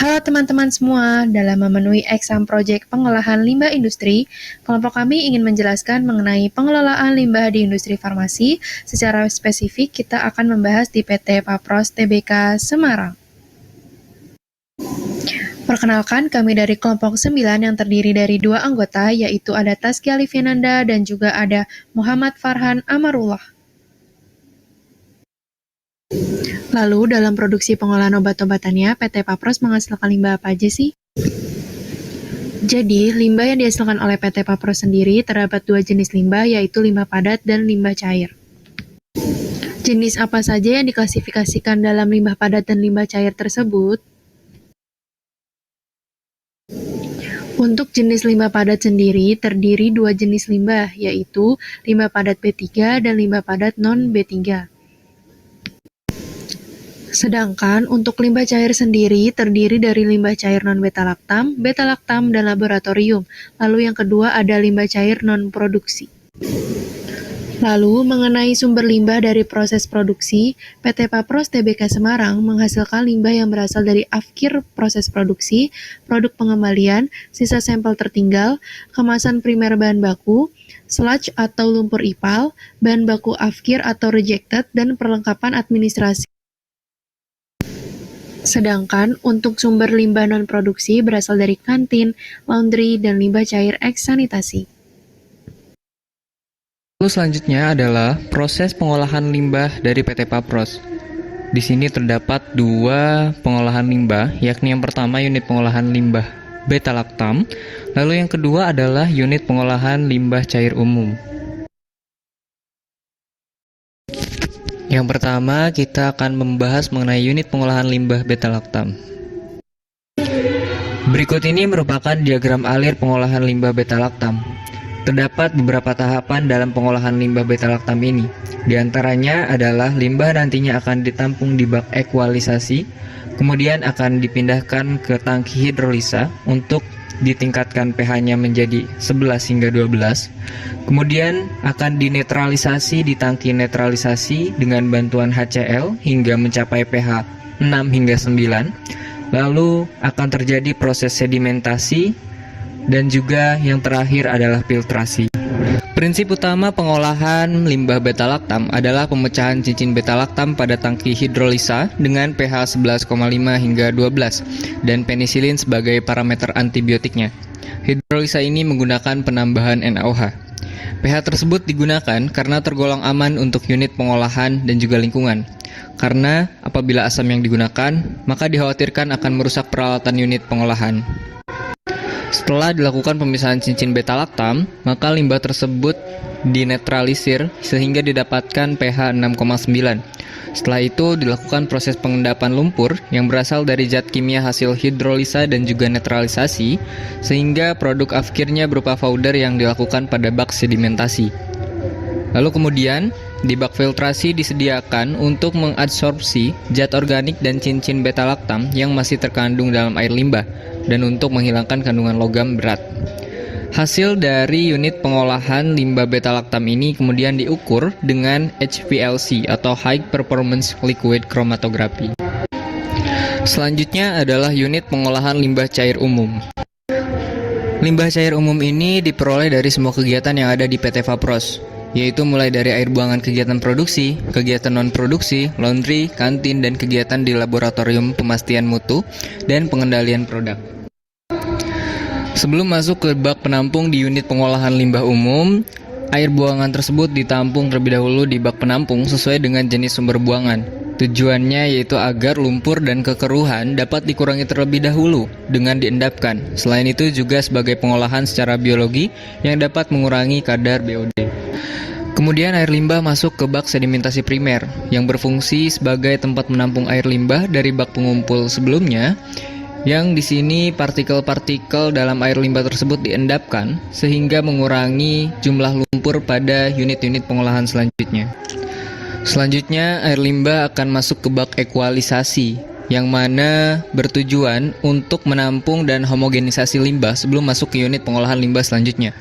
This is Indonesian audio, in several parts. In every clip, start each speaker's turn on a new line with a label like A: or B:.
A: Halo teman-teman semua, dalam memenuhi exam proyek pengolahan limbah industri, kelompok kami ingin menjelaskan mengenai pengelolaan limbah di industri farmasi. Secara spesifik, kita akan membahas di PT Papros Tbk Semarang. Perkenalkan, kami dari kelompok 9 yang terdiri dari 2 anggota, yaitu ada Taskia Liviananda dan juga ada Muhammad Farhan Amarullah. Lalu, dalam produksi pengolahan obat-obatannya, PT Papros menghasilkan limbah apa aja sih? Jadi, limbah yang dihasilkan oleh PT Papros sendiri terdapat 2 jenis limbah, yaitu limbah padat dan limbah cair. Jenis apa saja yang diklasifikasikan dalam limbah padat dan limbah cair tersebut? Untuk jenis limbah padat sendiri terdiri 2 jenis limbah, yaitu limbah padat B3 dan limbah padat non-B3. Sedangkan untuk limbah cair sendiri terdiri dari limbah cair non-beta-laktam, beta-laktam, dan laboratorium. Lalu yang kedua ada limbah cair non-produksi. Lalu, mengenai sumber limbah dari proses produksi, PT Papros Tbk Semarang menghasilkan limbah yang berasal dari afkir proses produksi, produk pengembalian, sisa sampel tertinggal, kemasan primer bahan baku, sludge atau lumpur ipal, bahan baku afkir atau rejected, dan perlengkapan administrasi. Sedangkan untuk sumber limbah non-produksi berasal dari kantin, laundry, dan limbah cair eks sanitasi.
B: Lalu selanjutnya adalah proses pengolahan limbah dari PT Papros. Di sini terdapat 2 pengolahan limbah, yakni yang pertama unit pengolahan limbah beta-laktam, lalu yang kedua adalah unit pengolahan limbah cair umum. Yang pertama, kita akan membahas mengenai unit pengolahan limbah beta-laktam. Berikut ini merupakan diagram alir pengolahan limbah beta-laktam. Terdapat beberapa tahapan dalam pengolahan limbah beta-laktam ini. Di antaranya adalah limbah nantinya akan ditampung di bak ekualisasi, kemudian akan dipindahkan ke tangki hidrolisa untuk ditingkatkan pH-nya menjadi 11 hingga 12. Kemudian akan dinetralisasi di tangki netralisasi dengan bantuan HCl hingga mencapai pH 6 hingga 9. Lalu akan terjadi proses sedimentasi dan juga yang terakhir adalah filtrasi. Prinsip utama pengolahan limbah beta-laktam adalah pemecahan cincin beta-laktam pada tangki hidrolisa dengan pH 11,5 hingga 12 dan penisilin sebagai parameter antibiotiknya. Hidrolisa ini menggunakan penambahan NaOH. pH tersebut digunakan karena tergolong aman untuk unit pengolahan dan juga lingkungan. Karena apabila asam yang digunakan, maka dikhawatirkan akan merusak peralatan unit pengolahan. Setelah dilakukan pemisahan cincin beta-laktam, maka limbah tersebut dinetralisir sehingga didapatkan pH 6,9. Setelah itu dilakukan proses pengendapan lumpur yang berasal dari zat kimia hasil hidrolisa dan juga netralisasi, sehingga produk afkirnya berupa powder yang dilakukan pada bak sedimentasi. Lalu kemudian, di bak filtrasi disediakan untuk mengadsorpsi zat organik dan cincin beta-laktam yang masih terkandung dalam air limbah, dan untuk menghilangkan kandungan logam berat. Hasil dari unit pengolahan limbah beta-laktam ini kemudian diukur dengan HPLC atau High Performance Liquid Chromatography. Selanjutnya adalah unit pengolahan limbah cair umum. Limbah cair umum ini diperoleh dari semua kegiatan yang ada di PT Papros, yaitu mulai dari air buangan kegiatan produksi, kegiatan non-produksi, laundry, kantin, dan kegiatan di laboratorium pemastian mutu dan pengendalian produk. Sebelum masuk ke bak penampung di unit pengolahan limbah umum, air buangan tersebut ditampung terlebih dahulu di bak penampung sesuai dengan jenis sumber buangan. Tujuannya yaitu agar lumpur dan kekeruhan dapat dikurangi terlebih dahulu dengan diendapkan. Selain itu juga sebagai pengolahan secara biologi yang dapat mengurangi kadar BOD. Kemudian air limbah masuk ke bak sedimentasi primer yang berfungsi sebagai tempat menampung air limbah dari bak pengumpul sebelumnya, yang di sini partikel-partikel dalam air limbah tersebut diendapkan sehingga mengurangi jumlah lumpur pada unit-unit pengolahan selanjutnya. Selanjutnya air limbah akan masuk ke bak ekualisasi yang mana bertujuan untuk menampung dan homogenisasi limbah sebelum masuk ke unit pengolahan limbah selanjutnya.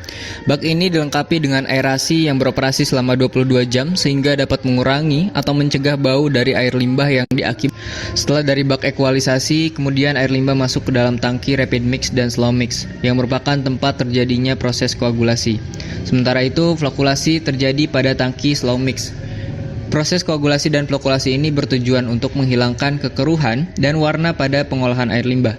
B: Bak ini dilengkapi dengan aerasi yang beroperasi selama 22 jam sehingga dapat mengurangi atau mencegah bau dari air limbah yang diakibatkan. Setelah dari bak ekualisasi, kemudian air limbah masuk ke dalam tangki rapid mix dan slow mix yang merupakan tempat terjadinya proses koagulasi. Sementara itu, flokulasi terjadi pada tangki slow mix. Proses koagulasi dan flokulasi ini bertujuan untuk menghilangkan kekeruhan dan warna pada pengolahan air limbah.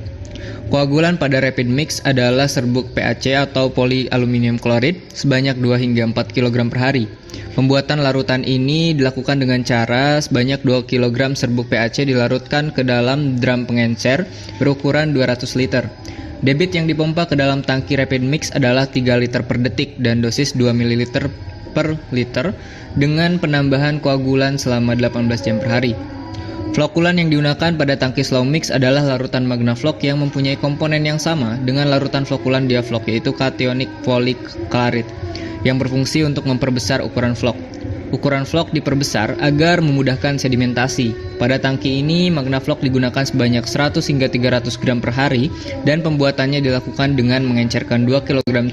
B: Koagulan pada rapid mix adalah serbuk PAC atau polyaluminium chloride sebanyak 2 hingga 4 kg per hari. Pembuatan larutan ini dilakukan dengan cara sebanyak 2 kg serbuk PAC dilarutkan ke dalam drum pengencer berukuran 200 liter. Debit yang dipompa ke dalam tangki rapid mix adalah 3 liter per detik dan dosis 2 ml per liter dengan penambahan koagulan selama 18 jam per hari. Flokulan yang digunakan pada tangki slow mix adalah larutan Magnaflok yang mempunyai komponen yang sama dengan larutan flokulan Diaflok, yaitu cationic polychloride yang berfungsi untuk memperbesar ukuran flok. Ukuran flok diperbesar agar memudahkan sedimentasi. Pada tangki ini, Magnaflok digunakan sebanyak 100 hingga 300 gram per hari dan pembuatannya dilakukan dengan mengencerkan 2 kg.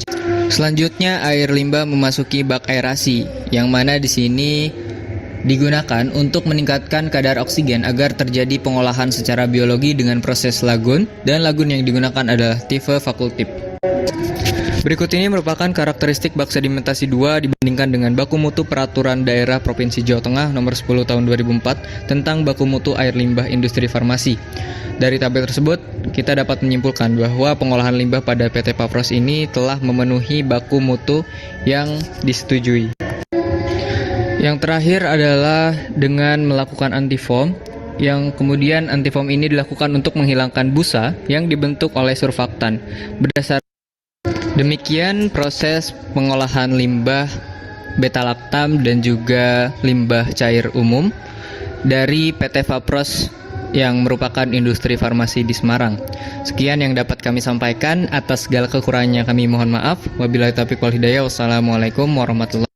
B: Selanjutnya, air limbah memasuki bak aerasi, yang mana di sini digunakan untuk meningkatkan kadar oksigen agar terjadi pengolahan secara biologi dengan proses lagun, dan lagun yang digunakan adalah tipe fakultatif. Berikut ini merupakan karakteristik bak sedimentasi 2 dibandingkan dengan baku mutu Peraturan Daerah Provinsi Jawa Tengah Nomor 10 Tahun 2004 tentang baku mutu air limbah industri farmasi. Dari tabel tersebut, kita dapat menyimpulkan bahwa pengolahan limbah pada PT Pafros ini telah memenuhi baku mutu yang disetujui. Yang terakhir adalah dengan melakukan antifoam, yang kemudian antifoam ini dilakukan untuk menghilangkan busa yang dibentuk oleh surfaktan. Demikian proses pengolahan limbah beta-laktam dan juga limbah cair umum dari PT Pafros yang merupakan industri farmasi di Semarang. Sekian yang dapat kami sampaikan. Atas segala kekurangannya kami mohon maaf. Wabillahi taufiq wal hidayah. Wassalamualaikum warahmatullahi wabarakatuh.